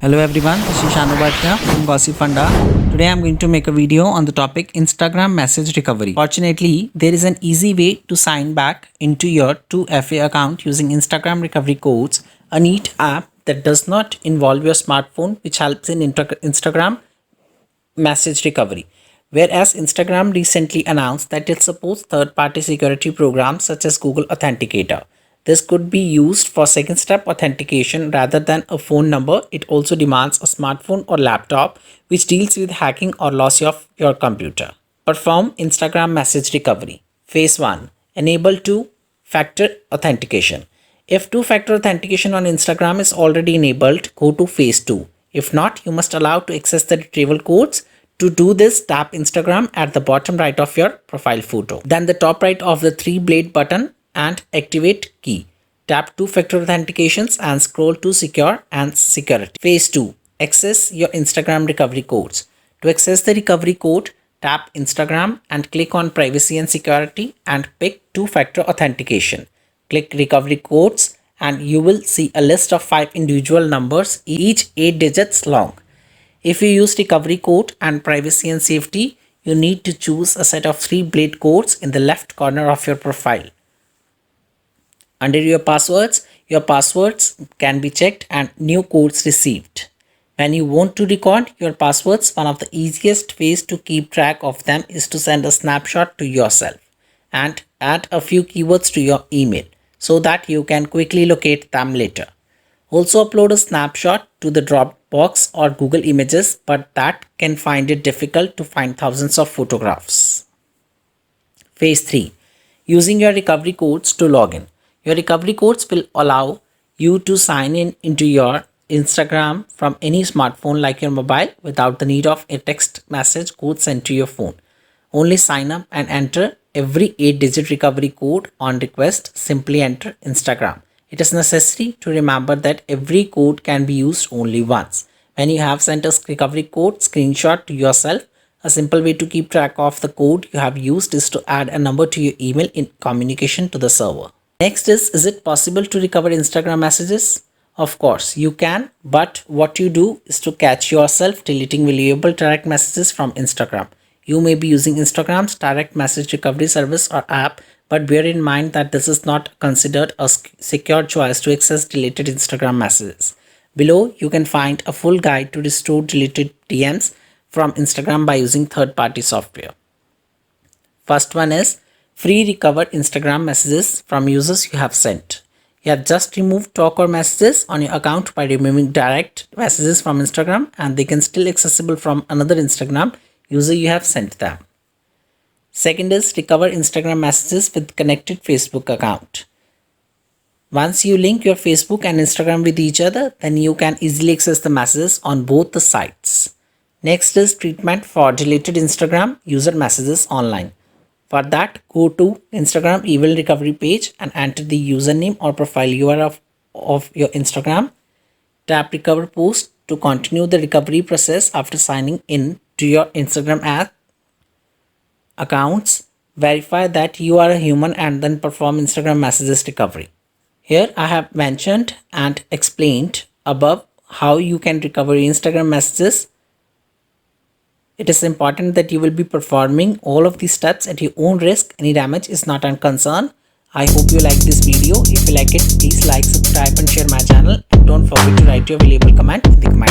Hello everyone, this is Shanu Bhatia from Gossip Funda. Today I'm going to make a video on the topic Instagram message recovery. Fortunately, there is an easy way to sign back into your 2FA account using Instagram recovery codes, a neat app that does not involve your smartphone, which helps in Instagram message recovery. Whereas Instagram recently announced that it supports third-party security programs such as Google Authenticator. This could be used for second step authentication rather than a phone number. It also demands a smartphone or laptop which deals with hacking or loss of your computer. Perform Instagram message recovery. Phase 1. Enable two-factor authentication. If two-factor authentication on Instagram is already enabled, go to phase 2. If not, you must allow to access the retrieval codes. To do this, tap Instagram at the bottom right of your profile photo. Then the top right of the 3-blade button and activate key. Tap two-factor authentications and scroll to secure and security. Phase 2. Access your Instagram recovery codes. To access the recovery code, tap Instagram and click on privacy and security and pick two-factor authentication. Click recovery codes and you will see a list of 5 individual numbers, each 8 digits long. If you use recovery code and privacy and safety, you need to choose a set of 3-blade codes in the left corner of your profile. Under your passwords can be checked and new codes received. When you want to record your passwords, one of the easiest ways to keep track of them is to send a snapshot to yourself and add a few keywords to your email so that you can quickly locate them later. Also upload a snapshot to the Dropbox or Google Images, but that can find it difficult to find thousands of photographs. Phase 3. Using your recovery codes to log in. Your recovery codes will allow you to sign in into your Instagram from any smartphone like your mobile without the need of a text message code sent to your phone. Only sign up and enter every 8-digit recovery code on request. Simply enter Instagram. It is necessary to remember that every code can be used only once. When you have sent a recovery code screenshot to yourself, a simple way to keep track of the code you have used is to add a number to your email in communication to the server. Next is it possible to recover Instagram messages? Of course, you can, but what you do is to catch yourself deleting valuable direct messages from Instagram. You may be using Instagram's direct message recovery service or app, but bear in mind that this is not considered a secure choice to access deleted Instagram messages. Below, you can find a full guide to restore deleted DMs from Instagram by using third-party software. First one is free recover Instagram messages from users you have sent. You have just removed talk or messages on your account by removing direct messages from Instagram, and they can still accessible from another Instagram user you have sent them. Second is recover Instagram messages with connected Facebook account. Once you link your Facebook and Instagram with each other, then you can easily access the messages on both the sites. Next is treatment for deleted Instagram user messages online. For that, go to Instagram email recovery page and enter the username or profile URL of your Instagram. Tap recover post to continue the recovery process after signing in to your Instagram app accounts. Verify that you are a human and then perform Instagram messages recovery. Here I have mentioned and explained above how you can recover Instagram messages. It is important that you will be performing all of these steps at your own risk. Any damage is not a concern. I hope you like this video. If you like it, please like, subscribe and share my channel. And don't forget to write your valuable comment in the comment